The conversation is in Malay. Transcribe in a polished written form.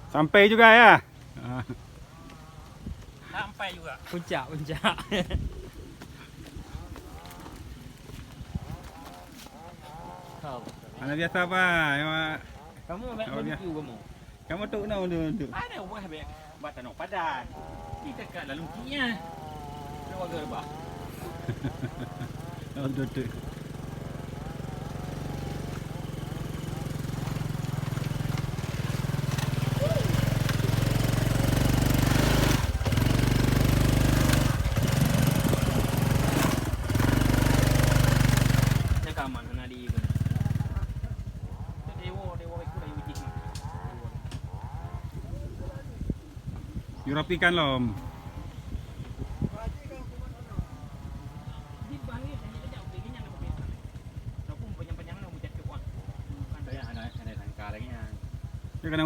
Sampai juga ya. Sampai juga. Puncak. Kau. Mana biasa apa? Kamu ambil barbecue kamu. Kamu tu nak untuk. Ada buah habis batan nak padan. Kita kat dalam kinya. Ada warga rebah. Untuk. Kaman kena di pun. Dewa ikut dari wujud. Rapikan lom. Di bangit hanya kejap begini nak berbeza. Tapi panjang-panjang nak buat kuat. Kan ada tangkal lagi. Dia kena